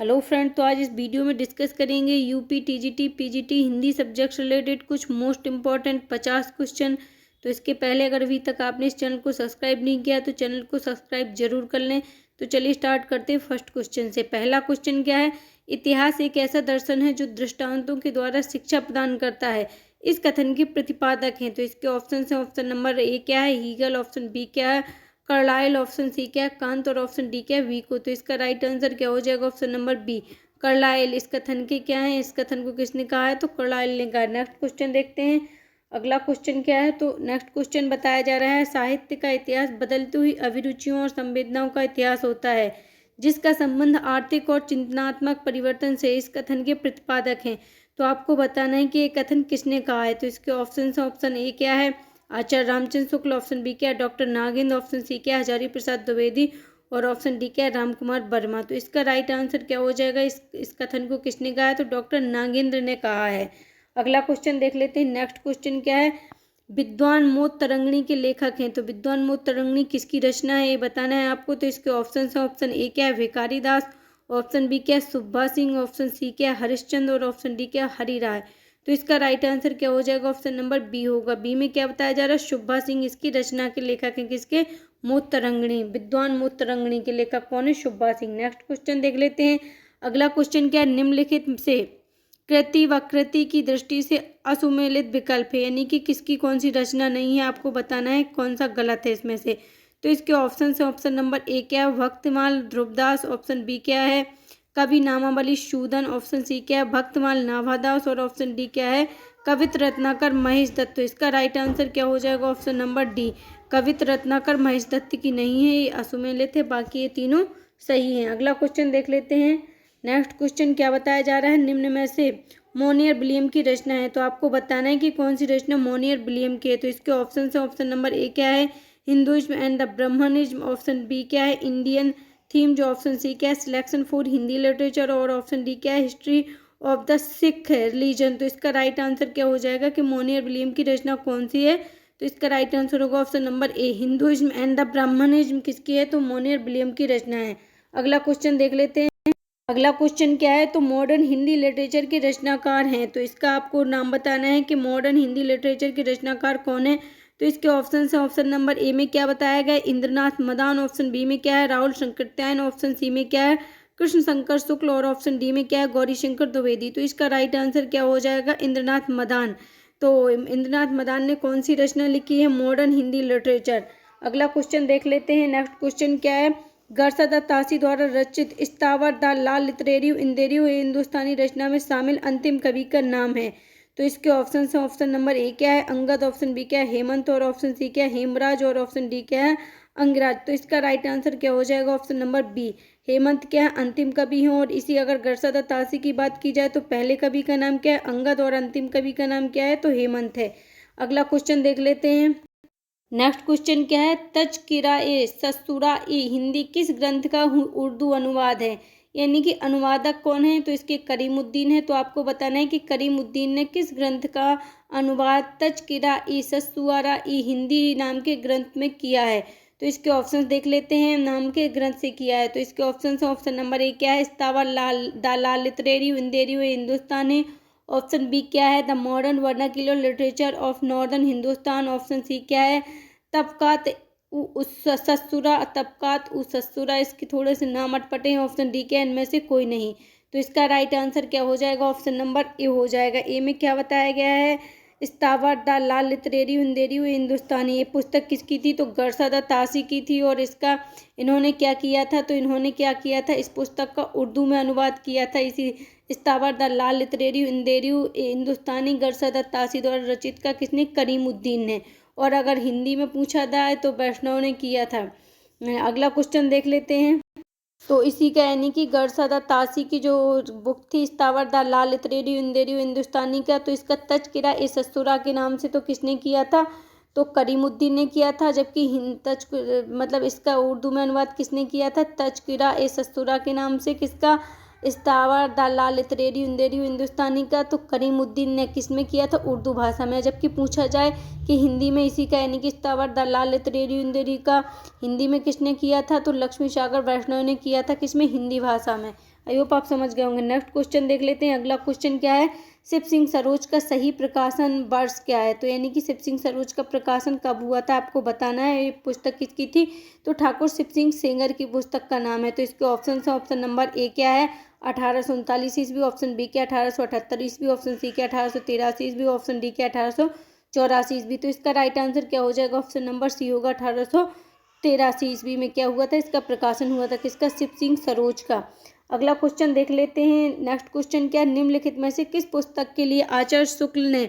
Hello friend, तो आज इस वीडियो में डिस्कस करेंगे UP TGT PGT Hindi subject related कुछ मोस्ट इम्पॉर्टेंट 50 क्वेश्चन। तो इसके पहले अगर अभी तक आपने इस चैनल को सब्सक्राइब नहीं किया तो चैनल को सब्सक्राइब जरूर कर लें। तो चलिए स्टार्ट करते हैं फर्स्ट क्वेश्चन से। पहला क्वेश्चन क्या है? इतिहास एक ऐसा दर्शन है जो दृष्टांतों के द्वारा शिक्षा प्रदान करता है। इस कथन के प्रतिपादक हैं। तो इसके ऑप्शन है, ऑप्शन नंबर ए क्या है? हीगल। ऑप्शन बी क्या है? कार्लाइल। ऑप्शन सी क्या है? कांत। और ऑप्शन डी क्या है? विको। तो इसका राइट आंसर क्या हो जाएगा? Option number B Carlyle. इस कथन के क्या है? इस कथन को किसने कहा है? तो कार्लाइल ने कहा। नेक्स्ट क्वेश्चन देखते हैं। अगला क्वेश्चन क्या है? तो नेक्स्ट क्वेश्चन बताया जा रहा है, साहित्य का इतिहास बदलती हुई अभिरुचियों और संवेदनाओं का इतिहास होता है जिसका संबंध आर्थिक और चिंतनात्मक परिवर्तन से। इस कथन के प्रतिपादक हैं। तो आपको बताना है कि ये कथन किसने कहा है। तो इसके ऑप्शन है, ऑप्शन ए क्या है? आचार्य रामचंद्र शुक्ल। ऑप्शन बी क्या है? डॉक्टर नागेंद्र। ऑप्शन सी क्या है? हजारी प्रसाद द्विवेदी। और ऑप्शन डी क्या है? रामकुमार वर्मा। तो इसका राइट आंसर क्या हो जाएगा? इस कथन को किसने कहा है? तो डॉक्टर नागेंद्र ने कहा है। अगला क्वेश्चन देख लेते हैं। नेक्स्ट क्वेश्चन क्या है? विद्वान मोद तरंगिणी के लेखक हैं। तो विद्वान मोद तरंगिणी किसकी रचना है ये बताना है आपको। तो इसके ऑप्शन है, ऑप्शन ए क्या है? भिखारी दास। ऑप्शन बी क्या है? सुब्बा सिंह। ऑप्शन सी क्या है? हरिश्चंद्र। और ऑप्शन डी क्या है? हरि राय। तो इसका राइट आंसर क्या हो जाएगा? ऑप्शन नंबर बी होगा। बी में क्या बताया जा रहा है? सुब्बा सिंह इसकी रचना के लेखक हैं। किसके? मोद तरंगिणी। विद्वान मोद तरंगिणी के लेखक कौन है? सुब्बा सिंह। नेक्स्ट क्वेश्चन देख लेते हैं। अगला क्वेश्चन क्या है? निम्नलिखित से कृति व कृति की दृष्टि से असुमेलित विकल्प है, यानी कि किसकी कौन सी रचना नहीं है, आपको बताना है कौन सा गलत है इसमें से। तो इसके ऑप्शन है, ऑप्शन नंबर ए क्या है? भक्तमाल ध्रुवदास। ऑप्शन बी क्या है? कवि नामावली शूदन। ऑप्शन सी क्या है? भक्तमाल नाभादास। और ऑप्शन डी क्या है? कवित रत्नाकर महेश दत्त। तो इसका राइट आंसर क्या हो जाएगा? Option number D Kavit Ratnakar Mahesh Dutt की नहीं है, ये असुमेलित है, बाकी ये तीनों सही हैं। अगला क्वेश्चन देख लेते हैं। नेक्स्ट क्वेश्चन क्या बताया जा रहा है? निम्न में से मोनियर विलियम की रचना है। तो आपको बताना है कि कौन सी रचना मोनियर विलियम की है। तो इसके ऑप्शन है, ऑप्शन नंबर ए क्या है? Hinduism and the Brahmanism. Option B क्या है? Indian theme. जो ऑप्शन सी क्या है? Selection for Hindi literature. और ऑप्शन डी क्या है? History of the Sikh religion. तो इसका राइट आंसर क्या हो जाएगा कि मोनियर विलियम की रचना कौन सी है? तो इसका राइट आंसर होगा option number A Hinduism and the Brahmanism किसकी है? तो मोनियर विलियम की रचना है। अगला क्वेश्चन देख लेते हैं। अगला क्वेश्चन क्या है? तो मॉडर्न हिंदी लिटरेचर के रचनाकार हैं। तो इसका आपको नाम बताना है कि मॉडर्न हिंदी लिटरेचर के रचनाकार कौन है। तो इसके ऑप्शन है, ऑप्शन नंबर ए में क्या बताया गया? इंद्रनाथ मदान। ऑप्शन बी में क्या है? राहुल शंकरत्यायन। ऑप्शन सी में क्या है? कृष्ण शंकर शुक्ल। और ऑप्शन डी में क्या है? गौरी शंकर द्विवेदी। तो इसका राइट आंसर क्या हो जाएगा? इंद्रनाथ मदान। तो इंद्रनाथ मदान ने कौन सी रचना लिखी है? Modern Hindi literature. अगला क्वेश्चन देख लेते हैं। नेक्स्ट क्वेश्चन क्या है? गरसदा तासी द्वारा रचित स्थावर द लाल लिटरेरी इंदेरियो हिंदुस्तानी रचना में शामिल अंतिम कवि का नाम है। तो इसके ऑप्शन है, ऑप्शन नंबर ए क्या है? अंगद। ऑप्शन बी क्या है? हेमंत। और ऑप्शन सी क्या है? हेमराज। और ऑप्शन डी क्या है? अंगराज। तो इसका राइट आंसर क्या हो जाएगा? ऑप्शन नंबर बी हेमंत क्या है? अंतिम कवि हैं। और इसी अगर गरसदा तासी की बात की जाए तो पहले कवि का नाम क्या है? अंगद। और अंतिम कवि का नाम क्या है? तो हेमंत है। अगला क्वेश्चन देख लेते हैं। नेक्स्ट क्वेश्चन क्या है? तज़किरा-ए सस्तूरा-ए हिंदी किस ग्रंथ का उर्दू अनुवाद है, यानी कि अनुवादक कौन है? तो इसके करीमुद्दीन है। तो आपको बताना है कि करीमुद्दीन ने किस ग्रंथ का अनुवाद तज़किरा-ए सस्तूरा-ए हिंदी नाम के ग्रंथ में किया है। तो इसके ऑप्शन देख लेते हैं, नाम के ग्रंथ से किया है। तो इसके ऑप्शन है, ऑप्शन नंबर ए क्या है? स्थावर द लाल लिटरेरी इंदेरियो हिंदुस्तान है। ऑप्शन बी क्या है? The modern vernacular literature of northern Hindustan. Option C क्या है? तबकात सस्तूरा। तबकात सस्तूरा। इसके थोड़े से नाम अटपटे हैं। ऑप्शन डी क्या है? इनमें से कोई नहीं। तो इसका राइट आंसर क्या हो जाएगा? ऑप्शन नंबर ए हो जाएगा। ए में क्या बताया गया है? स्थावर द लाल लिटरेरी इंदेरियो हिंदुस्तानी। ये पुस्तक किसकी थी? तो गरसदा तासी की थी। और इसका इन्होंने क्या किया था? तो इन्होंने क्या किया था? इस पुस्तक का उर्दू में अनुवाद किया था। इसी स्थावर द लाल लिटरेरी इंदेरियो हिंदुस्तानी गरसदा तासी द्वारा रचित का किसने? करीमुद्दीन ने। और अगर हिंदी में पूछा जाए तो वैष्णव ने किया था। अगला क्वेश्चन देख लेते हैं। तो इसी का यानी कि गरसदा तासी की जो बुक थी स्थावर द लाल लिटरेरी इंदेरियो हिंदुस्तानी का, तो इसका तज़किरा-ए सस्तूरा के नाम से तो किसने किया था? तो करीमुद्दीन ने किया था। जबकि मतलब इसका उर्दू में अनुवाद किसने किया था? तज़किरा-ए सस्तूरा के नाम से। किसका? स्थावर द लाल लिटरेरी इंदेरियो हिंदुस्तानी का। तो करीमुद्दीन ने किस में किया था? उर्दू भाषा में। जबकि पूछा जाए कि हिंदी में इसी का यानी कि स्थावर द लाल लिटरेरी इंदेरी का हिंदी में किसने किया था? तो लक्ष्मी सागर वैष्णव ने किया था। किसमें? हिंदी भाषा में। आई होप आप समझ गए होंगे। नेक्स्ट क्वेश्चन देख लेते हैं। अगला क्वेश्चन क्या है, शिव सिंह सरोज का सही प्रकाशन वर्ष क्या है। तो यानी कि शिव सिंह सरोज का प्रकाशन कब हुआ था आपको बताना है। ये पुस्तक किसकी थी, तो ठाकुर शिव सिंह सेंगर की पुस्तक का नाम है। तो इसके ऑप्शन है, ऑप्शन नंबर ए क्या है 1839 ईस्वी, ऑप्शन बी क्या 1878 ईस्वी, ऑप्शन सी क्या 1883 ईस्वी, ऑप्शन डी क्या 1884 ईस्वी। तो इसका राइट आंसर क्या हो जाएगा, ऑप्शन नंबर सी होगा 1883 ईस्वी में क्या हुआ था, इसका प्रकाशन हुआ था किसका, शिव सिंह सरोज का। अगला क्वेश्चन देख लेते हैं। नेक्स्ट क्वेश्चन क्या, निम्नलिखित में से किस पुस्तक के लिए आचार्य शुक्ल ने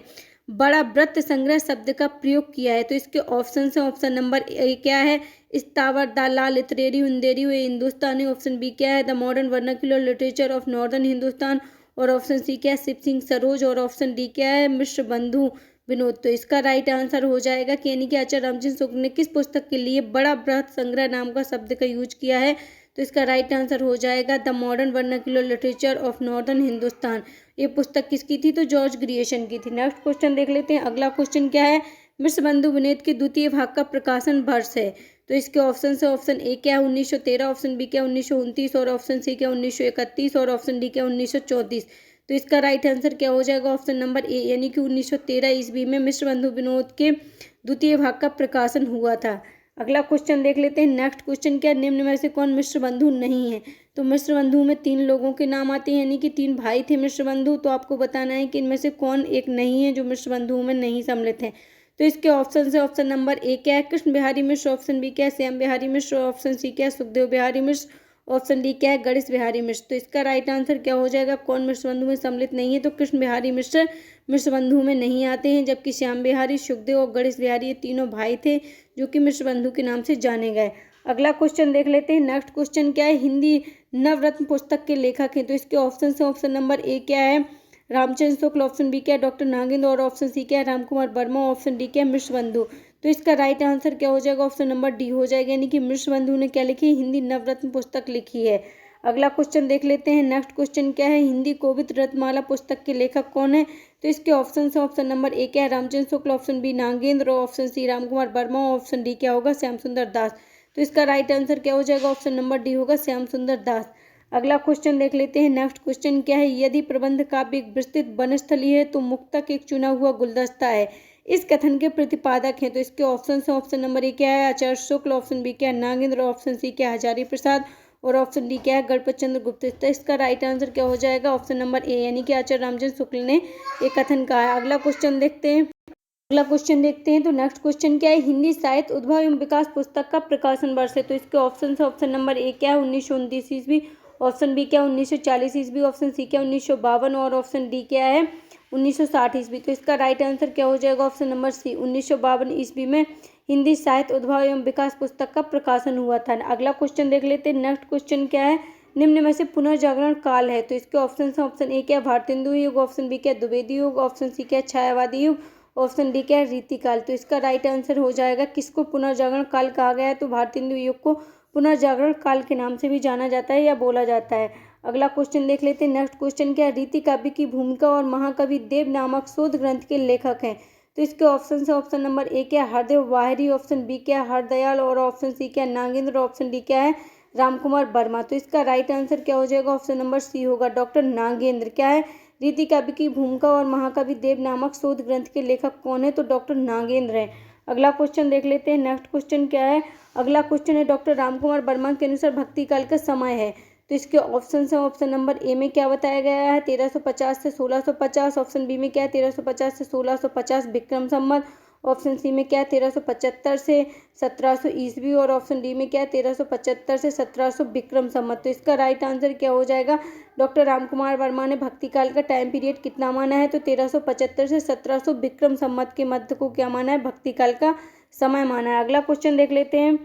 बड़ा व्रत संग्रह शब्द का प्रयोग किया है। तो इसके ऑप्शन है, ऑप्शन नंबर ए क्या है स्थावर द ला लिटरेरी उंदेरी वे हिंदुस्तानी, ऑप्शन बी क्या है the modern vernacular literature of northern Hindustan, और ऑप्शन सी क्या है शिव सिंह सरोज, और ऑप्शन डी क्या है मिश्र बंधु विनोद। तो इसका राइट आंसर हो जाएगा कि यानी कि आचार्य रामचंद्र शुक्ल ने किस पुस्तक के लिए बड़ा बृहत संग्रह नाम का शब्द का यूज किया है। तो इसका राइट आंसर हो जाएगा the modern vernacular literature of northern Hindustan. ये पुस्तक किसकी थी, तो जॉर्ज ग्रियर्सन की थी। नेक्स्ट क्वेश्चन देख लेते हैं। अगला क्वेश्चन क्या है, मिश्र बंधु विनोद के द्वितीय भाग का प्रकाशन वर्ष है। तो इसके ऑप्शन है, ऑप्शन ए क्या है 1913, ऑप्शन बी क्या 1929, और ऑप्शन सी क्या 1931, और ऑप्शन डी क्या 1934। तो इसका राइट आंसर क्या हो जाएगा, ऑप्शन नंबर ए यानी कि 1913 ईस्वी में मिश्र बंधु विनोद के द्वितीय भाग का प्रकाशन हुआ था। अगला क्वेश्चन देख लेते हैं। नेक्स्ट क्वेश्चन क्या, निम्न में से कौन मिश्र बंधु नहीं है। तो मिश्र बंधु में 3 लोगों के नाम आते हैं, यानी कि 3 भाई थे मिश्र बंधु। तो आपको बताना है कि इनमें से कौन एक नहीं है जो मिश्र बंधुओं में नहीं सम्मिलित है। तो इसके ऑप्शन है, ऑप्शन नंबर ए क्या है कृष्ण बिहारी मिश्र, ऑप्शन बी क्या है श्याम बिहारी मिश्र, ऑप्शन सी क्या है सुखदेव बिहारी मिश्र, ऑप्शन डी क्या है गणेश बिहारी मिश्र। तो इसका राइट आंसर क्या हो जाएगा, कौन मिश्र बंधु में सम्मिलित नहीं है। तो कृष्ण बिहारी मिश्र मिश्र बंधु में नहीं आते हैं, जबकि श्याम बिहारी, सुखदेव और गणेश बिहारी ये तीनों भाई थे जो कि मिश्र बंधु के नाम से जाने गए। अगला क्वेश्चन देख लेते हैं। नेक्स्ट क्वेश्चन क्या है, हिंदी नवरत्न पुस्तक के लेखक हैं। तो इसके ऑप्शन है, ऑप्शन नंबर ए क्या है रामचंद्र शुक्ल, ऑप्शन बी क्या है डॉक्टर नागेंद्र, और ऑप्शन सी क्या है रामकुमार वर्मा, ऑप्शन डी क्या है मिश्र बंधु। तो इसका राइट आंसर क्या हो जाएगा, ऑप्शन नंबर डी हो जाएगा, यानी कि मिश्र बंधु ने क्या लिखी, हिंदी नवरत्न पुस्तक लिखी है। अगला क्वेश्चन देख लेते हैं। नेक्स्ट क्वेश्चन क्या है, हिंदी कोविद रत्नमाला पुस्तक के लेखक कौन है। तो इसके ऑप्शन है, ऑप्शन नंबर ए क्या है Ramchandra Shukla, option B Nagendra, option C Ramkumar Verma, option D क्या होगा श्याम सुंदर दास। तो इसका राइट आंसर क्या हो जाएगा, ऑप्शन नंबर डी होगा श्याम सुंदर दास। अगला क्वेश्चन देख लेते हैं। नेक्स्ट क्वेश्चन क्या है, यदि प्रबंध काव्य एक विस्तृत वनस्थली है तो मुक्तक एक चुना हुआ गुलदस्ता है, इस कथन के प्रतिपादक हैं। तो इसके ऑप्शन है, ऑप्शन नंबर ए क्या है आचार्य शुक्ल, ऑप्शन बी क्या है नागेंद्र, ऑप्शन सी क्या है हजारी प्रसाद, और ऑप्शन डी क्या है गणपत चंद्र गुप्त। तो इसका राइट आंसर क्या हो जाएगा, ऑप्शन नंबर ए यानी कि आचार्य रामचंद्र शुक्ल ने ये कथन कहा है। अगला क्वेश्चन देखते हैं। अगला क्वेश्चन देखते हैं। तो नेक्स्ट क्वेश्चन क्या है, हिंदी साहित्य उद्भव एवं विकास पुस्तक का प्रकाशन वर्ष है। तो इसके ऑप्शन है, ऑप्शन नंबर ए क्या है 1929 ईस्वी, ऑप्शन बी क्या 1940 ईस्वी, ऑप्शन सी क्या 1952, और ऑप्शन डी क्या है 1960 ईस्वी। तो इसका राइट आंसर क्या हो जाएगा, ऑप्शन नंबर सी 1952 ईस्वी में हिंदी साहित्य उद्भव एवं विकास पुस्तक का प्रकाशन हुआ था। अगला क्वेश्चन देख लेते हैं। नेक्स्ट क्वेश्चन क्या है, निम्न में से पुनर्जागरण काल है। तो इसके ऑप्शन है, ऑप्शन ए क्या भारतेंदु युग, ऑप्शन बी क्या द्विवेदी युग, ऑप्शन सी क्या छायावादी युग, ऑप्शन डी क्या रीतिकाल। तो इसका राइट आंसर हो जाएगा किसको पुनर्जागरण काल कहा गया है, तो भारतेंदु युग को पुनर्जागरण काल के नाम से भी जाना जाता है या बोला जाता है। अगला क्वेश्चन देख लेते हैं। नेक्स्ट क्वेश्चन क्या है, रीति काव्य की भूमिका और महाकवि देव नामक शोध ग्रंथ के लेखक हैं। तो इसके ऑप्शन है, ऑप्शन नंबर ए क्या हरदेव वाहिरी, ऑप्शन बी क्या हरदयाल, और ऑप्शन सी क्या नागेंद्र, ऑप्शन डी क्या है रामकुमार वर्मा। तो इसका राइट आंसर क्या हो जाएगा, ऑप्शन नंबर सी होगा डॉक्टर नागेंद्र। क्या है रीति काव्य की भूमिका और महाकवि देव नामक शोध ग्रंथ के लेखक कौन है, तो डॉक्टर नागेंद्र है। अगला क्वेश्चन देख लेते हैं। नेक्स्ट क्वेश्चन क्या है, अगला क्वेश्चन है डॉक्टर रामकुमार वर्मा के अनुसार भक्ति काल का समय है। तो इसके ऑप्शन है, ऑप्शन नंबर ए में क्या बताया गया है 1350 से 1650, ऑप्शन बी में क्या है 1350 से 1650 विक्रम संवत, ऑप्शन सी में क्या है 1375 से 1700 ईस्वी, और ऑप्शन डी में क्या है 1375 से 1700 विक्रम संवत। तो इसका राइट आंसर क्या हो जाएगा, डॉक्टर रामकुमार वर्मा ने भक्ति काल का टाइम पीरियड कितना माना है, तो 1375 से 1700 विक्रम संवत के मध्य को क्या माना है, भक्ति काल का समय माना है। अगला क्वेश्चन देख लेते हैं।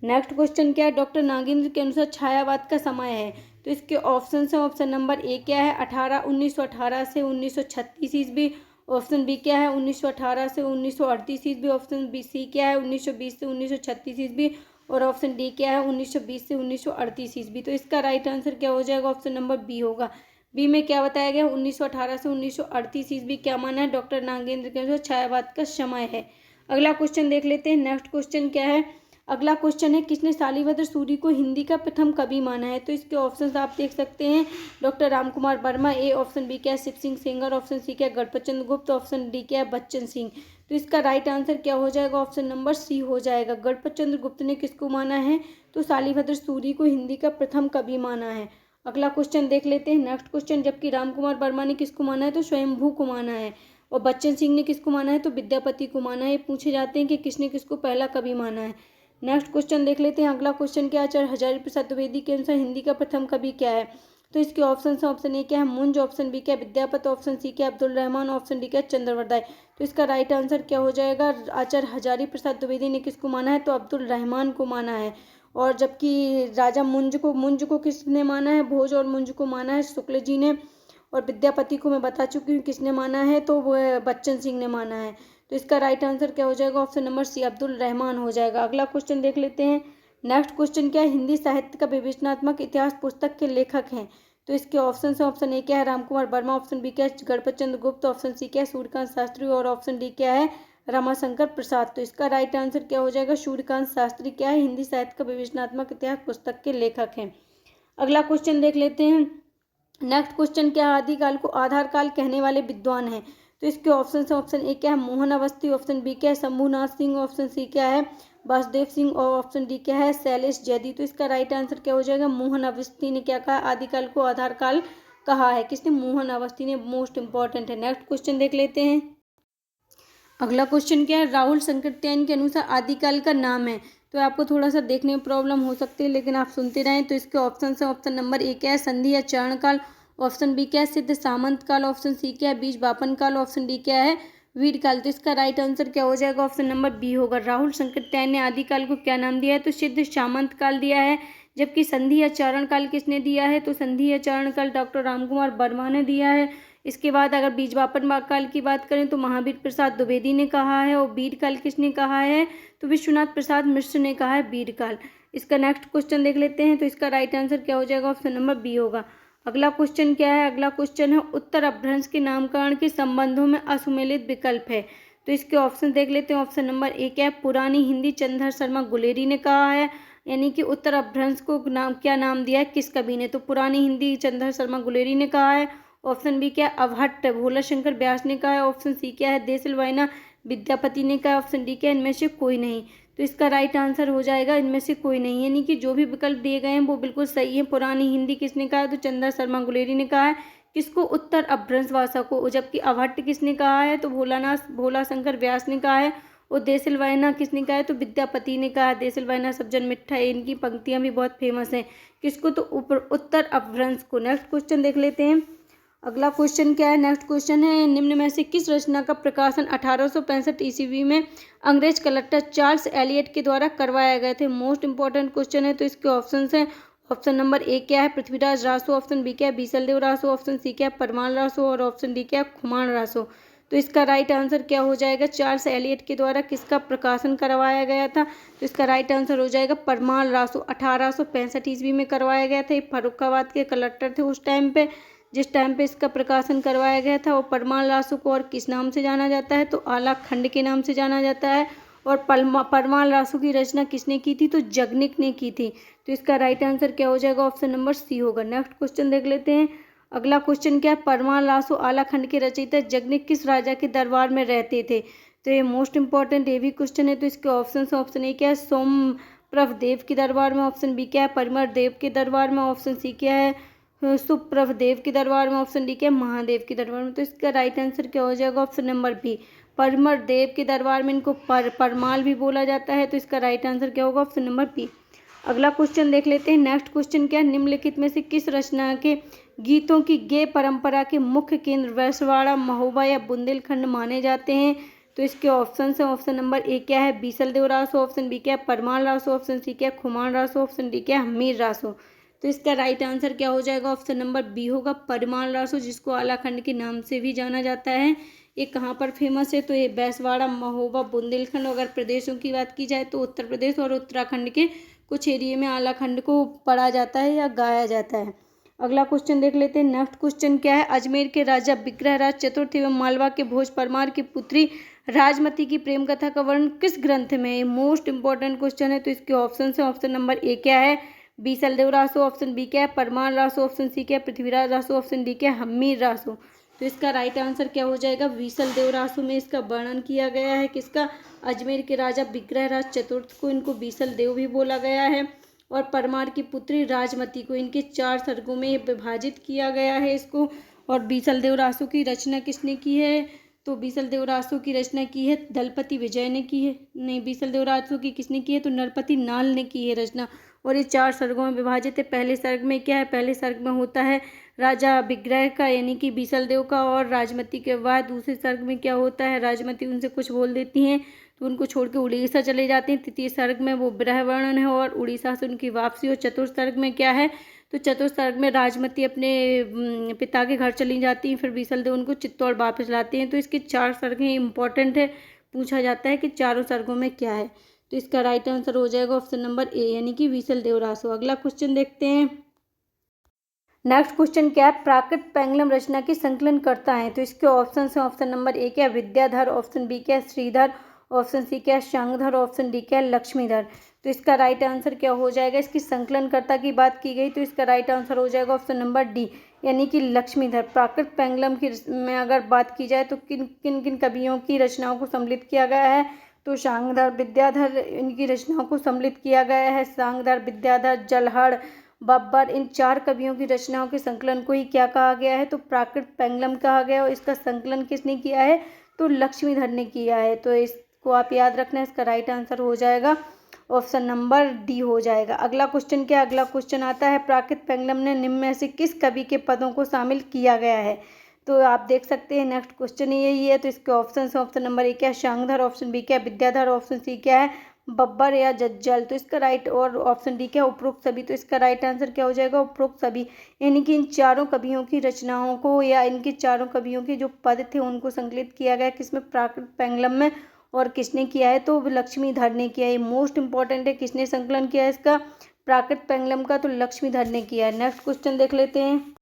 नेक्स्ट क्वेश्चन क्या है, डॉक्टर नागेंद्र के अनुसार छायावाद का समय है। तो इसके ऑप्शन है, ऑप्शन नंबर ए क्या है 1918 से 1936 ईस्वी, ऑप्शन बी क्या है 1918 से 1938 ईस्वी, ऑप्शन बी सी क्या है 1920 से 1936 ईस्वी, और ऑप्शन डी क्या है 1920 से 1938 ईस्वी। तो इसका राइट आंसर क्या हो जाएगा, ऑप्शन नंबर बी होगा। बी में क्या बताया गया 1918 से 1938 ईस्वी क्या माना है, डॉक्टर नागेंद्र के अनुसार छायावाद का समय है। अगला क्वेश्चन देख लेते हैं। नेक्स्ट क्वेश्चन क्या है, अगला क्वेश्चन है, किसने शालिभद्र सूरी को हिंदी का प्रथम कवि माना है? तो इसके ऑप्शंस आप देख सकते हैं, डॉक्टर रामकुमार वर्मा ए, ऑप्शन बी क्या है शिव सिंह सेंगर, ऑप्शन सी क्या है गणपत चंद्र गुप्त, ऑप्शन डी क्या है बच्चन सिंह। तो इसका राइट आंसर क्या हो जाएगा? ऑप्शन नंबर सी हो जाएगा। गणपत चंद्र गुप्त ने किसको माना है? तो शालिभद्र सूरी को हिंदी का प्रथम कवि माना है। अगला क्वेश्चन देख लेते हैं, नेक्स्ट क्वेश्चन, जबकि रामकुमार वर्मा ने किसको माना है? तो स्वयंभू को माना है। और बच्चन सिंह ने किसको माना है? तो विद्यापति को माना है। ये पूछे जाते हैं कि किसने किसको पहला कवि माना है। नेक्स्ट क्वेश्चन देख लेते हैं, अगला क्वेश्चन क्या है, आचार्य हजारी प्रसाद द्विवेदी के अनुसार हिंदी का प्रथम कवि क्या है? तो इसके ऑप्शन है, ऑप्शन ए क्या है मुंज, ऑप्शन बी क्या है विद्यापति, ऑप्शन सी क्या है अब्दुल रहमान, ऑप्शन डी क्या है चंद्रवरदाय। तो इसका राइट आंसर क्या हो जाएगा? आचार्य हजारी प्रसाद द्विवेदी ने किसको माना है? तो अब्दुल रहमान को माना है। और जबकि राजा मुंज को किसने माना है? भोज और मुंज को माना है शुक्ल जी ने। और विद्यापति को मैं बता चुकी हूँ किसने माना है, तो वो बच्चन सिंह ने माना है। तो इसका राइट आंसर क्या हो जाएगा? Option number C Abdul Rahman हो जाएगा। अगला क्वेश्चन देख लेते हैं, नेक्स्ट क्वेश्चन क्या है, हिंदी साहित्य का विवेचनात्मक इतिहास पुस्तक के लेखक हैं? तो इसके ऑप्शन है, ऑप्शन ए क्या है रामकुमार वर्मा, ऑप्शन बी क्या है गणपत चंद्र गुप्त, ऑप्शन सी क्या है सूर्यकांत शास्त्री, और ऑप्शन डी क्या है रमाशंकर प्रसाद। तो इसका राइट आंसर क्या हो जाएगा? सूर्यकांत शास्त्री क्या है हिंदी साहित्य का विवेचनात्मक इतिहास पुस्तक के लेखक हैं। अगला क्वेश्चन देख लेते हैं, नेक्स्ट क्वेश्चन क्या है, आदिकाल को आधार काल कहने वाले विद्वान हैं? तो इसके ऑप्शन है, ऑप्शन ए क्या है मोहन अवस्थी, ऑप्शन बी क्या है शंभुनाथ सिंह, ऑप्शन सी क्या है वासुदेव सिंह, और ऑप्शन डी क्या है शैलेश जैदी। तो इसका राइट आंसर क्या हो जाएगा? मोहन अवस्थी ने क्या कहा? आदिकाल को आधार काल कहा है। किसने? मोहन अवस्थी ने। मोस्ट इंपॉर्टेंट है। नेक्स्ट क्वेश्चन देख लेते हैं, अगला क्वेश्चन क्या है, राहुल संकृत्यायन के अनुसार आदिकाल का नाम है? तो आपको थोड़ा सा देखने में प्रॉब्लम हो सकती है, लेकिन आप सुनते रहें। तो इसके ऑप्शन है, ऑप्शन नंबर ए क्या है संधि या चरण काल, ऑप्शन बी क्या है सिद्ध सामंत काल, ऑप्शन सी क्या है बीज बापन काल, ऑप्शन डी क्या है वीर काल। तो इसका राइट आंसर क्या हो जाएगा? ऑप्शन नंबर बी होगा। राहुल संकृत्यायन ने आदिकाल को क्या नाम दिया है? तो सिद्ध सामंत काल दिया है। जबकि संधि या चारण काल किसने दिया है? तो संधि या चारण काल डॉक्टर रामकुमार वर्मा ने दिया है। इसके बाद अगर बीज बापन काल की बात करें तो महावीर प्रसाद द्विवेदी ने कहा है। और वीर काल किसने कहा है? तो विश्वनाथ प्रसाद मिश्र ने कहा है वीर काल। इसका नेक्स्ट क्वेश्चन देख लेते हैं, तो इसका राइट आंसर क्या हो जाएगा? ऑप्शन नंबर बी होगा। अगला क्वेश्चन क्या है? अगला क्वेश्चन है उत्तर अपभ्रंश के नामकरण के संबंधों में असुमेलित विकल्प है? तो इसके ऑप्शन देख लेते हैं, ऑप्शन नंबर ए क्या है पुरानी हिंदी चंद्रधर शर्मा गुलेरी ने कहा है, यानी कि उत्तर अपभ्रंश को नाम क्या नाम दिया है किस कवि ने? तो पुरानी हिंदी चंद्रधर शर्मा गुलेरी ने कहा है। ऑप्शन बी क्या है अवहट्ट भोला शंकर व्यास ने कहा है, ऑप्शन सी क्या है देसिल वायना विद्यापति ने कहा, ऑप्शन डी क्या है इनमें से कोई नहीं। तो इसका राइट आंसर हो जाएगा इनमें से कोई नहीं, यानी कि जो भी विकल्प दिए गए हैं वो बिल्कुल सही है। पुरानी हिंदी किसने कहा है? तो चंद्र शर्मा गुलेरी ने कहा है। किसको? उत्तर अपभ्रंश भाषा को। जबकि अवहट्ट किसने कहा है? तो भोला शंकर व्यास ने कहा है। और देसिल वायना किसने कहा है? तो विद्यापति ने कहा है। देसिल वायना सज्जन मिट्ठा, इनकी पंक्तियां भी बहुत फेमस हैं। किसको? तो उत्तर अपभ्रंश को। नेक्स्ट क्वेश्चन देख लेते हैं, अगला क्वेश्चन क्या है? नेक्स्ट क्वेश्चन है निम्न में से किस रचना का प्रकाशन 1865 ईस्वी में अंग्रेज कलेक्टर चार्ल्स एलियट के द्वारा करवाया गए थे? मोस्ट इंपॉर्टेंट क्वेश्चन है। तो इसके ऑप्शंस हैं, ऑप्शन नंबर ए क्या है पृथ्वीराज रासो, ऑप्शन बी क्या है बीसलदेव रासो, ऑप्शन सी क्या है परमाल रासो, और ऑप्शन डी क्या है खुमान रासो। तो इसका राइट आंसर क्या हो जाएगा? चार्ल्स एलियट के द्वारा किसका प्रकाशन करवाया गया था? तो इसका राइट आंसर हो जाएगा परमाल रासो। 1865 ईस्वी में करवाया गया था। ये फर्रुखाबाद के कलेक्टर थे उस टाइम पे, जिस टाइम पे इसका प्रकाशन करवाया गया था। और परमाल रासो को और किस नाम से जाना जाता है? तो आला खंड के नाम से जाना जाता है। और परमाल रासो की रचना किसने की थी? तो जगनिक ने की थी। तो इसका राइट आंसर क्या हो जाएगा? ऑप्शन नंबर सी होगा। नेक्स्ट क्वेश्चन देख लेते हैं, अगला क्वेश्चन क्या है? परमाल रासो आला खंड के रचयिता जगनिक किस राजा के दरबार में रहते थे? तो ये मोस्ट इंपॉर्टेंट ये भी क्वेश्चन है। तो इसके ऑप्शन ए क्या है सोमप्रभ देव के दरबार में, ऑप्शन बी क्या है परिमर देव के दरबार में, ऑप्शन सी क्या है सुप्रभ देव के दरबार में, ऑप्शन डी क्या है महादेव के दरबार में। तो इसका राइट आंसर क्या हो जाएगा? ऑप्शन नंबर बी परमर देव के दरबार में इनको परमाल भी बोला जाता है। तो इसका राइट आंसर क्या होगा? Option number B. अगला क्वेश्चन देख लेते हैं, नेक्स्ट क्वेश्चन क्या है? निम्नलिखित में से किस रचना के गीतों की गेय परंपरा के मुख्य केंद्र वैसवाड़ा, महोबा या बुंदेलखंड माने जाते हैं? तो इसके ऑप्शन है, ऑप्शन नंबर ए क्या है बीसलदेव रासो, ऑप्शन बी क्या है परमाल रासो, ऑप्शन सी क्या है खुमान रासो, ऑप्शन डी क्या है हमीर रासो। तो इसका राइट आंसर क्या हो जाएगा? ऑप्शन नंबर बी होगा परमाल रासो, जिसको आलाखंड के नाम से भी जाना जाता है। ये कहाँ पर फेमस है? तो ये बैसवाड़ा, महोबा, बुंदेलखंड। अगर प्रदेशों की बात की जाए तो उत्तर प्रदेश और उत्तराखंड के कुछ एरिया में आलाखंड को पढ़ा जाता है या गाया जाता है। अगला क्वेश्चन देख लेते हैं, नेक्स्ट क्वेश्चन क्या है? अजमेर के राजा विग्रहराज चतुर्थ एवं मालवा के भोज परमार की पुत्री राजमती की प्रेम कथा का वर्णन किस ग्रंथ में है? मोस्ट इंपॉर्टेंट क्वेश्चन है। तो इसके ऑप्शन है, ऑप्शन नंबर ए क्या है, बीसलदेव रासो, ऑप्शन बी क्या है, परमार रासो, ऑप्शन सी क्या है, पृथ्वीराज रासो, ऑप्शन डी क्या है, हम्मीर रासो। तो इसका राइट आंसर क्या हो जाएगा, बीसलदेव रासो में इसका वर्णन किया गया है। किसका, अजमेर के राजा विग्रहराज चतुर्थ को इनको बीसलदेव भी बोला गया है। और परमार की पुत्री राजमती को इनके 4 सर्गों में विभाजित किया गया है इसको। और बीसलदेव रासो की रचना किसने की है, तो बीसलदेव रासो की रचना की है दलपति विजय ने की है। नहीं, बीसलदेव रासो की किसने की है, तो नरपति नाल ने की है रचना। और ये 4 सर्गों में विभाजित है। पहले सर्ग में क्या है, पहले सर्ग में होता है राजा विग्रह का यानी कि बीसलदेव का और राजमती के बाद दूसरे सर्ग में क्या होता है, राजमती उनसे कुछ बोल देती हैं तो उनको छोड़ के उड़ीसा चले जाते हैं। तृतीय सर्ग में वो विरह वर्णन है और उड़ीसा से उनकी वापसी। और चतुर्थ सर्ग में क्या है, तो चतुर्थ सर्ग में राजमती अपने पिता के घर चली जाती हैं, फिर बीसलदेव उनको चित्तौड़ वापस लाते हैं। तो इसके 4 सर्ग इंपॉर्टेंट है, पूछा जाता है कि चारों सर्गों में क्या है। तो इसका राइट आंसर हो जाएगा ऑप्शन नंबर ए यानी कि बीसलदेव रासो। अगला क्वेश्चन देखते हैं। नेक्स्ट क्वेश्चन क्या है, प्राकृत पेंगलम रचना की संकलन करता है। तो इसके ऑप्शन है, ऑप्शन नंबर ए क्या है, विद्याधर, ऑप्शन बी क्या है, श्रीधर, ऑप्शन सी क्या है, शांगधर, ऑप्शन डी क्या है, लक्ष्मीधर। तो इसका राइट आंसर क्या हो जाएगा, इसकी संकलनकर्ता की बात की गई तो इसका राइट आंसर हो जाएगा ऑप्शन नंबर डी यानी कि लक्ष्मीधर। प्राकृत पेंगलम की में अगर बात की जाए तो किन किन किन कवियों की रचनाओं को सम्मिलित किया गया है, तो शांगधर, विद्याधर इनकी रचनाओं को सम्मिलित किया गया है। शांगधर, विद्याधर, जलहड़, बब्बर इन 4 कवियों की रचनाओं के संकलन को ही क्या कहा गया है, तो प्राकृत पेंगलम कहा गया। और इसका संकलन किसने किया है, तो लक्ष्मीधर ने किया है। तो इसको आप याद रखना, इसका राइट आंसर हो जाएगा ऑप्शन नंबर डी हो जाएगा। अगला क्वेश्चन क्या, अगला क्वेश्चन आता है, प्राकृत पेंगलम ने निम्न में से किस कवि के पदों को शामिल किया गया है। तो आप देख सकते हैं नेक्स्ट क्वेश्चन यही है। तो इसके ऑप्शन है, ऑप्शन नंबर ए क्या है, शांगधर, ऑप्शन बी क्या है, विद्याधर, ऑप्शन सी क्या है, बब्बर या जज्जल। तो इसका राइट, और ऑप्शन डी क्या, उपरोक्त सभी। तो इसका राइट आंसर क्या हो जाएगा, उपरोक्त सभी यानी कि इन 4 कवियों की रचनाओं को या इनके 4 कवियों के जो पद थे उनको संकलित किया गया किसमें, प्राकृत पेंगलम में। और किसने किया है, तो लक्ष्मीधर ने किया है। मोस्ट इंपॉर्टेंट है, किसने संकलन किया है इसका, प्राकृत पेंगलम का, तो लक्ष्मीधर ने किया है। नेक्स्ट क्वेश्चन देख लेते हैं।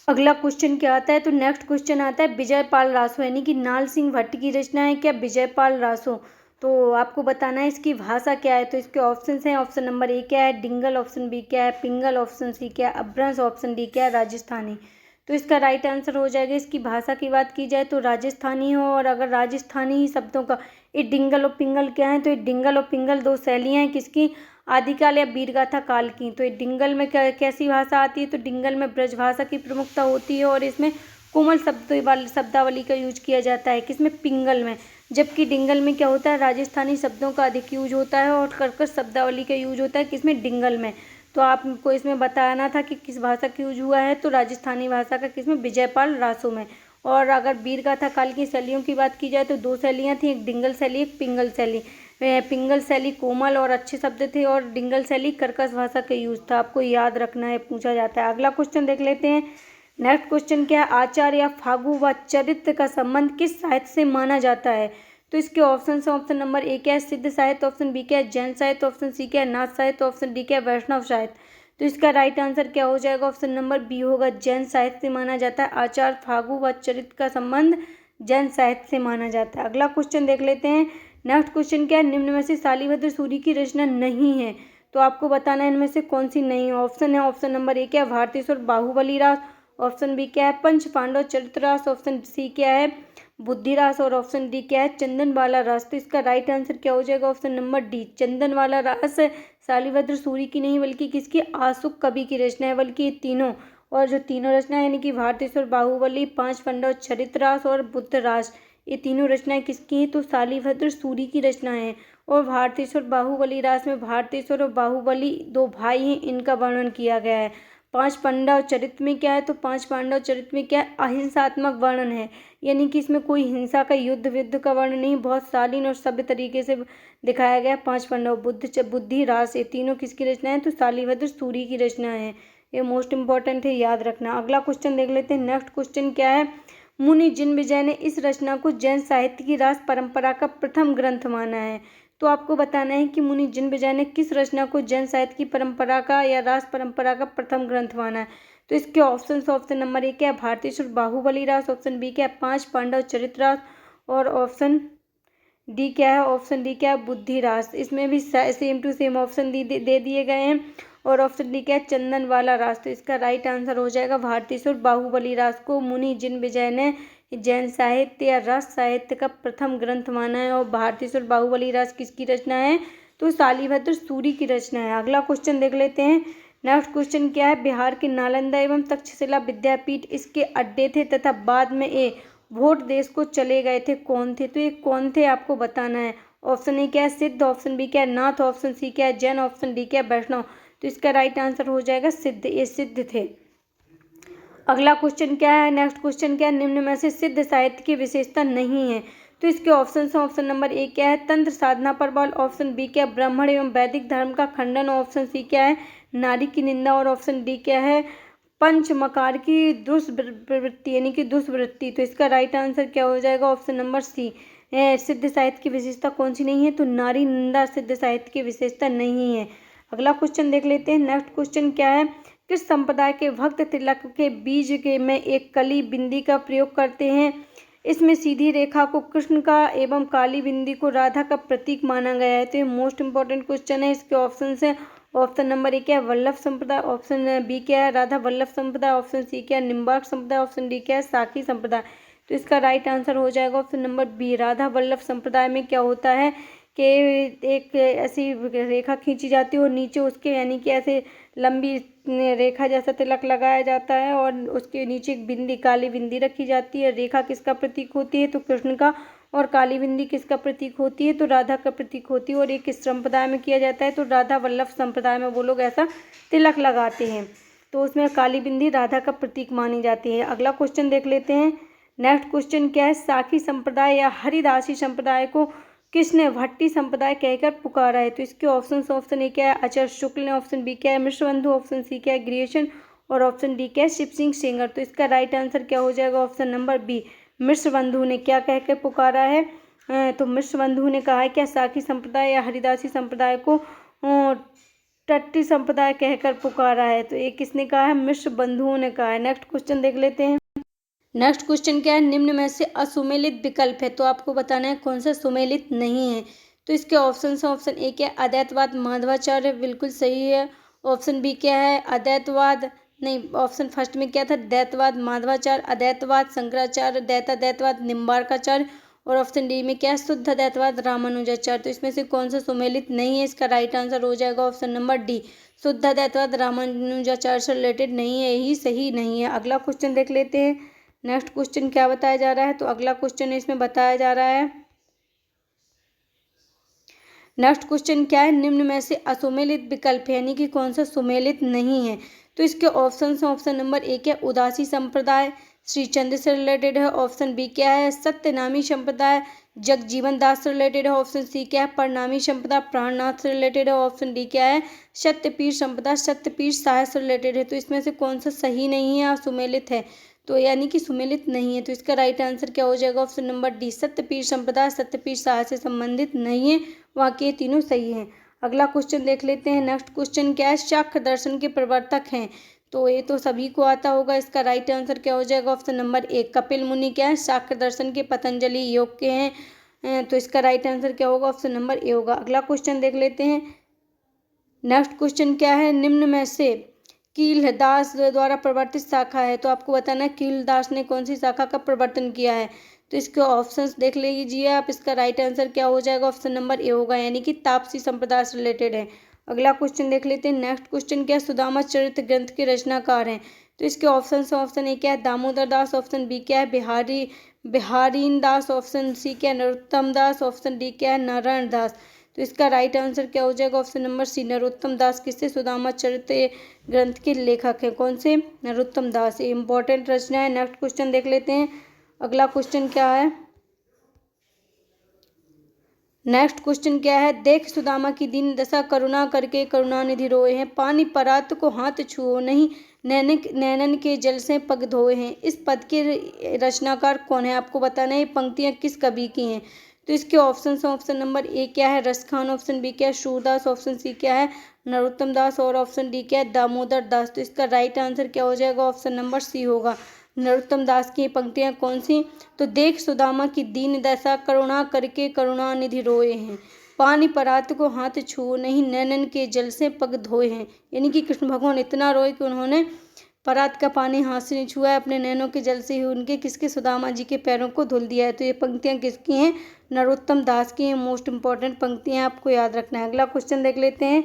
अगला क्वेश्चन क्या आता है, तो नेक्स्ट क्वेश्चन आता है विजयपाल रासो यानी कि नाल सिंह भट्ट की रचना है क्या विजयपाल रासो। तो आपको बताना है इसकी भाषा क्या है। तो इसके ऑप्शंस हैं, ऑप्शन नंबर ए क्या है, डिंगल, ऑप्शन बी क्या है, पिंगल, ऑप्शन सी क्या है, अभ्रंश, ऑप्शन डी क्या है, राजस्थानी। तो इसका राइट आंसर हो जाएगा, इसकी भाषा की बात की जाए तो राजस्थानी हो। और अगर राजस्थानी ही शब्दों का, ये डिंगल और पिंगल क्या है, तो ये डिंगल और पिंगल 2 शैलियाँ हैं किसकी, आदिकाल या वीरगाथा काल की। तो ये डिंगल में कैसी भाषा आती है, तो डिंगल में ब्रज भाषा की प्रमुखता होती है और इसमें कोमल शब्दावली का यूज किया जाता है किसमें, पिंगल में। जबकि डिंगल में क्या होता है, राजस्थानी शब्दों का अधिक यूज होता है और कर्कश शब्दावली का यूज होता है किसमें, डिंगल में। तो आपको इसमें बताना था कि किस भाषा का यूज हुआ है, तो राजस्थानी भाषा का किसमें, विजयपाल रासो में। और अगर वीरगाथा काल की शैलियों की बात की जाए तो 2 शैलियाँ थी, एक डिंगल शैली, एक पिंगल शैली। पिंगल शैली कोमल और अच्छे शब्द थे और डिंगल शैली कर्कश भाषा का यूज था। आपको याद रखना है, पूछा जाता है। अगला क्वेश्चन देख लेते हैं। नेक्स्ट क्वेश्चन क्या है, आचार या फागु व चरित्र का संबंध किस साहित्य से माना जाता है। तो इसके ऑप्शन है, ऑप्शन नंबर ए क्या है, सिद्ध साहित्य, ऑप्शन बी क्या है, जैन साहित्य, ऑप्शन सी क्या है, नाथ साहित्य, ऑप्शन डी क्या है, वैष्णव साहित्य। तो इसका राइट आंसर क्या हो जाएगा, ऑप्शन नंबर बी होगा, जैन साहित्य से माना जाता है। आचार, फागु व चरित्र का संबंध जैन साहित्य से माना जाता है। अगला क्वेश्चन देख लेते हैं। नेक्स्ट क्वेश्चन क्या है, निम्न में से शालिभद्र सूरी की रचना नहीं है। तो आपको बताना है इनमें से कौन सी नहीं है। ऑप्शन है, ऑप्शन नंबर ए क्या है, भारतेश्वर बाहुबली रास, ऑप्शन बी क्या है, पंच पांडव चरित्र रास, ऑप्शन सी क्या है, बुद्धिरास, और ऑप्शन डी क्या है, चंदन वाला रास। तो इसका राइट आंसर क्या हो जाएगा, ऑप्शन नंबर डी, चंदन वाला रास शालिभद्र सूरी की नहीं बल्कि किसकी, आशुक कवि की रचना है। बल्कि ये तीनों, और जो तीनों रचना यानी कि भारतेश्वर बाहुबली, पांच पांडव चरित्र रास और बुद्ध रास, ये तीनों रचनाएं किसकी हैं, तो शालिभद्र सूरी की रचनाएं हैं। और भारतेश्वर बाहुबली रास में भारतेश्वर और बाहुबली 2 भाई हैं, इनका वर्णन किया गया है। पांच पांडव चरित्र में क्या है, तो पांच पांडव चरित्र में क्या है, अहिंसात्मक वर्णन है, यानी कि इसमें कोई हिंसा का युद्ध का वर्णन नहीं, बहुत शालीन और सभ्य तरीके से दिखाया गया। पांच पांडव, बुद्धि रास, ये तीनों किसकी रचना है, तो शालिभद्र सूरी की रचना है। ये मोस्ट इंपॉर्टेंट है, याद रखना। अगला क्वेश्चन देख लेते हैं। नेक्स्ट क्वेश्चन क्या है, मुनि जिनविजय ने इस रचना को जैन साहित्य की रास परंपरा का प्रथम ग्रंथ माना है। तो आपको बताना है कि मुनि जिनविजय ने किस रचना को जैन साहित्य की परंपरा का या रास परंपरा का प्रथम ग्रंथ माना है। तो इसके ऑप्शन नंबर ए क्या है, भारतेश्वर बाहुबली रास, ऑप्शन बी क्या है, पांच पांडव चरित्र रास, और ऑप्शन डी क्या है, ऑप्शन डी क्या है, बुद्धिरास। इसमें भी सेम टू सेम ऑप्शन दे दिए गए हैं। और ऑप्शन डी क्या है, चंदन वाला रास। तो इसका राइट आंसर हो जाएगा भारतीसुर बाहुबली रास को मुनि जिन विजय ने जैन साहित्य या रस साहित्य का प्रथम ग्रंथ माना है। और भारतीसुर बाहुबली रास किसकी रचना है, तो शालिभद्र सूरी की रचना है। अगला क्वेश्चन देख लेते हैं। नेक्स्ट क्वेश्चन क्या है, बिहार के नालंदा एवं तक्षशिला विद्यापीठ इसके अड्डे थे तथा बाद में ये वोट देश को चले गए थे, कौन थे। तो ये कौन थे आपको बताना है। ऑप्शन ए क्या है, सिद्ध। ऑप्शन बी क्या है, नाथ। ऑप्शन सी क्या है, जैन। ऑप्शन डी क्या है, वैष्णव। तो इसका राइट आंसर हो जाएगा सिद्ध। ये सिद्ध थे। अगला क्वेश्चन क्या है, नेक्स्ट क्वेश्चन क्या है, निम्न में से सिद्ध साहित्य की विशेषता नहीं है। तो इसके ऑप्शन है, ऑप्शन नंबर ए क्या है, तंत्र साधना पर बल। ऑप्शन बी क्या है, ब्राह्मण एवं वैदिक धर्म का खंडन। ऑप्शन सी क्या है, नारी की निंदा। और ऑप्शन डी क्या है, पंचमकार की दुष्प्रवृत्ति यानी कि दुष्वृत्ति। तो इसका राइट आंसर क्या हो जाएगा, ऑप्शन नंबर सी। सिद्ध साहित्य की विशेषता कौन सी नहीं है, तो नारी निंदा सिद्ध साहित्य की विशेषता नहीं है। अगला क्वेश्चन देख लेते हैं। नेक्स्ट क्वेश्चन क्या है, किस संप्रदाय के भक्त तिलक के बीज के में एक कली बिंदी का प्रयोग करते हैं। इसमें सीधी रेखा को कृष्ण का एवं काली बिंदी को राधा का प्रतीक माना गया है। तो ये मोस्ट इंपॉर्टेंट क्वेश्चन है। इसके ऑप्शन है, ऑप्शन नंबर ए क्या है, वल्लभ संप्रदाय। ऑप्शन बी क्या है, राधा वल्लभ संप्रदाय। ऑप्शन सी क्या है, निम्बार्क संप्रदाय। ऑप्शन डी क्या है, साखी संप्रदाय। तो इसका राइट आंसर हो जाएगा option number B, Radha Vallabh Sampradaya में क्या होता है कि एक ऐसी रेखा खींची जाती है और नीचे उसके यानी कि ऐसे लंबी रेखा जैसा तिलक लगाया जाता है और उसके नीचे एक बिंदी, काली बिंदी रखी जाती है। रेखा किसका प्रतीक होती है, तो कृष्ण का। और काली बिंदी किसका प्रतीक होती है, तो राधा का प्रतीक होती है। और ये किस संप्रदाय में किया जाता है, तो राधा वल्लभ संप्रदाय में वो लोग ऐसा तिलक लगाते हैं। तो उसमें काली बिंदी राधा का प्रतीक मानी जाती है। अगला क्वेश्चन देख लेते हैं। नेक्स्ट क्वेश्चन क्या है, साखी संप्रदाय या हरिदासी संप्रदाय को किसने भट्टी संप्रदाय कहकर पुकारा है। तो इसके ऑप्शन ए क्या है, आचार्य शुक्ल ने। ऑप्शन बी क्या है, मिश्रबंधु। ऑप्शन सी क्या है, ग्रियेशन। और ऑप्शन डी क्या है, शिव सिंह सेंगर। तो इसका राइट आंसर क्या हो जाएगा, ऑप्शन नंबर बी, मिश्रबंधु ने क्या कहकर पुकारा है, तो मिश्रबंधु ने कहा है क्या, साखी संप्रदाय या हरिदासी संप्रदाय को टट्टी संप्रदाय कहकर पुकारा है। तो ये किसने कहा है, मिश्रबंधुओं ने कहा है। नेक्स्ट क्वेश्चन देख लेते हैं। नेक्स्ट क्वेश्चन क्या है, निम्न में से असुमेलित विकल्प है। तो आपको बताना है कौन सा सुमेलित नहीं है। तो इसके ऑप्शन है, ऑप्शन ए क्या है, अद्वैतवाद माधवाचार्य, बिल्कुल सही है। ऑप्शन बी क्या है, अद्वैतवाद नहीं, ऑप्शन फर्स्ट में क्या था, द्वैतवाद माधवाचार्य, अद्वैतवाद शंकराचार्य, द्वैतवाद निम्बार्काचार्य। और ऑप्शन डी में क्या है, शुद्ध अद्वैतवाद रामानुजाचार्य। तो इसमें से कौन सा सुमेलित नहीं है, इसका राइट आंसर हो जाएगा ऑप्शन नंबर डी, शुद्ध अद्वैतवाद रामानुजाचार्य से रिलेटेड नहीं है, यही सही नहीं है। अगला क्वेश्चन देख लेते हैं। नेक्स्ट क्वेश्चन क्या बताया जा रहा है, तो अगला क्वेश्चन इसमें बताया जा रहा है। नेक्स्ट क्वेश्चन क्या है, निम्न में से असुमेलित विकल्प है यानी कि कौन सा सुमेलित नहीं है। तो इसके ऑप्शन है, ऑप्शन नंबर ए क्या है, उदासी संप्रदाय श्री चंद्र से रिलेटेड है। ऑप्शन बी क्या है, सत्यनामी संप्रदाय जगजीवन दास से रिलेटेड है। ऑप्शन सी क्या है, प्रणामी संप्रदाय प्राणनाथ से रिलेटेड है। ऑप्शन डी क्या है, सत्यपीर संप्रदाय सत्यपीर साहब से रिलेटेड है। तो इसमें से कौन सा सही नहीं है और सुमेलित है, तो यानी कि सुमेलित नहीं है। तो इसका राइट आंसर क्या हो जाएगा, ऑप्शन नंबर डी, सत्यपीर संप्रदाय सत्यपीर साहब से संबंधित नहीं है, वहाँ के तीनों सही हैं। अगला क्वेश्चन देख लेते हैं। नेक्स्ट क्वेश्चन क्या है, शाक्य दर्शन के प्रवर्तक हैं। तो ये तो सभी को आता होगा। इसका राइट आंसर क्या हो जाएगा, ऑप्शन नंबर ए, कपिल मुनि क्या है, शाक्य दर्शन के पतंजलि योग के हैं। तो इसका राइट आंसर क्या होगा, ऑप्शन नंबर ए होगा। अगला क्वेश्चन देख लेते हैं। नेक्स्ट क्वेश्चन क्या है, निम्न में से कीलदास द्वारा प्रवर्तित शाखा है। तो आपको बताना है कीलदास ने कौन सी शाखा का प्रवर्तन किया है। तो इसके ऑप्शंस देख लीजिए आप। इसका राइट आंसर क्या हो जाएगा, ऑप्शन नंबर ए होगा, यानी कि तापसी संप्रदाय से रिलेटेड है। अगला क्वेश्चन देख लेते हैं। नेक्स्ट क्वेश्चन क्या है, सुदामा चरित्र ग्रंथ के रचनाकार हैं। तो इसके ऑप्शन ए क्या है, दामोदर दास। ऑप्शन बी क्या है, बिहारीन दास। ऑप्शन सी क्या है, नरोत्तम दास। ऑप्शन डी क्या है, नारायण दास। तो इसका राइट आंसर क्या हो जाएगा, ऑप्शन नंबर सी, नरोत्तम दास। किससे, सुदामा चरित्र ग्रंथ के लेखक हैं, कौन से, नरोत्तम दास। ये इंपॉर्टेंट रचना है। नेक्स्ट क्वेश्चन देख लेते हैं। अगला क्वेश्चन क्या है, नेक्स्ट क्वेश्चन क्या है, देख सुदामा की दीन दशा करुणा करके करुणानिधि रोए हैं, पानी परात को हाथ छुओ नहीं, नैनन के जल से पग धोए हैं। इस पद के रचनाकार कौन है, आपको बताना है ये पंक्तियां किस कवि की हैं। तो इसके ऑप्शन है, ऑप्शन नंबर ए क्या है, रसखान। ऑप्शन बी क्या है, सूरदास। ऑप्शन सी क्या है, नरोत्तम दास। और ऑप्शन डी क्या है, दामोदर दास। तो इसका राइट आंसर क्या हो जाएगा, ऑप्शन नंबर सी होगा, नरोत्तम दास की ये पंक्तियाँ कौन सी? तो देख सुदामा की दीन दशा, करुणा करके करुणानिधि रोए हैं। पानी परात को हाथ छुओ नहीं, नैनन के जल से पग धोए हैं। यानी कि कृष्ण भगवान इतना रोए कि उन्होंने परात का पानी हाथ से नहीं छुआ है, अपने नैनों के जल से ही उनके किसके सुदामा जी के पैरों को धुल दिया है। तो ये पंक्तियाँ किसकी हैं? नरोत्तम दास की हैं। मोस्ट इंपॉर्टेंट पंक्तियाँ आपको याद रखना है। अगला क्वेश्चन देख लेते हैं।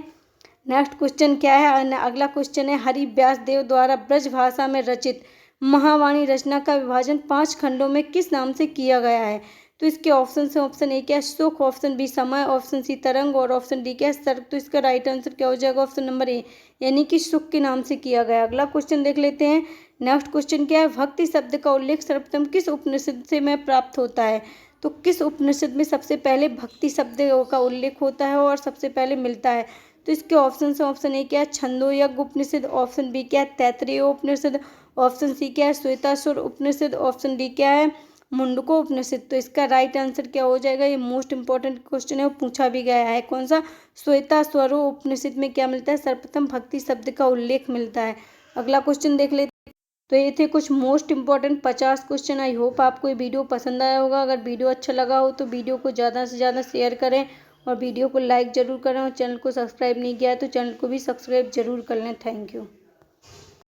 नेक्स्ट क्वेश्चन क्या है? अगला क्वेश्चन है, हरि व्यास देव द्वारा ब्रज भाषा में रचित महावाणी रचना का विभाजन 5 खंडों में किस नाम से किया गया है? तो इसके ऑप्शन है, ऑप्शन ए क्या है? सुख, ऑप्शन बी समय, ऑप्शन सी तरंग और ऑप्शन डी क्या है? सर्ग। तो इसका राइट आंसर क्या हो जाएगा? ऑप्शन नंबर ए, यानी कि सुख के नाम से किया गया। अगला क्वेश्चन देख लेते हैं। नेक्स्ट क्वेश्चन क्या है? भक्ति शब्द का उल्लेख सर्वप्रथम किस उपनिषद से में प्राप्त होता है? तो किस उपनिषद में सबसे पहले भक्ति शब्द का उल्लेख होता है और सबसे पहले मिलता है? तो इसके ऑप्शन है, ऑप्शन ए क्या है? छंदोयज्ञ उपनिषद, ऑप्शन बी क्या है? तैत्तिरीय उपनिषद, ऑप्शन सी क्या है? श्वेतासुर उपनिषद, ऑप्शन डी क्या है? मुंडको उपनिषद। तो इसका राइट आंसर क्या हो जाएगा? ये मोस्ट इंपॉर्टेंट क्वेश्चन है, वो पूछा भी गया है। कौन सा? श्वेतास्वरो उपनिषद में क्या मिलता है? सर्वप्रथम भक्ति शब्द का उल्लेख मिलता है। अगला क्वेश्चन देख लेते हैं। तो ये थे कुछ most important 50 question. I hope आपको ये वीडियो पसंद आया होगा। अगर वीडियो अच्छा लगा हो तो वीडियो को ज़्यादा से ज़्यादा शेयर करें और वीडियो को लाइक ज़रूर करें, और चैनल को सब्सक्राइब नहीं किया है तो चैनल को भी सब्सक्राइब जरूर कर लें। Thank you.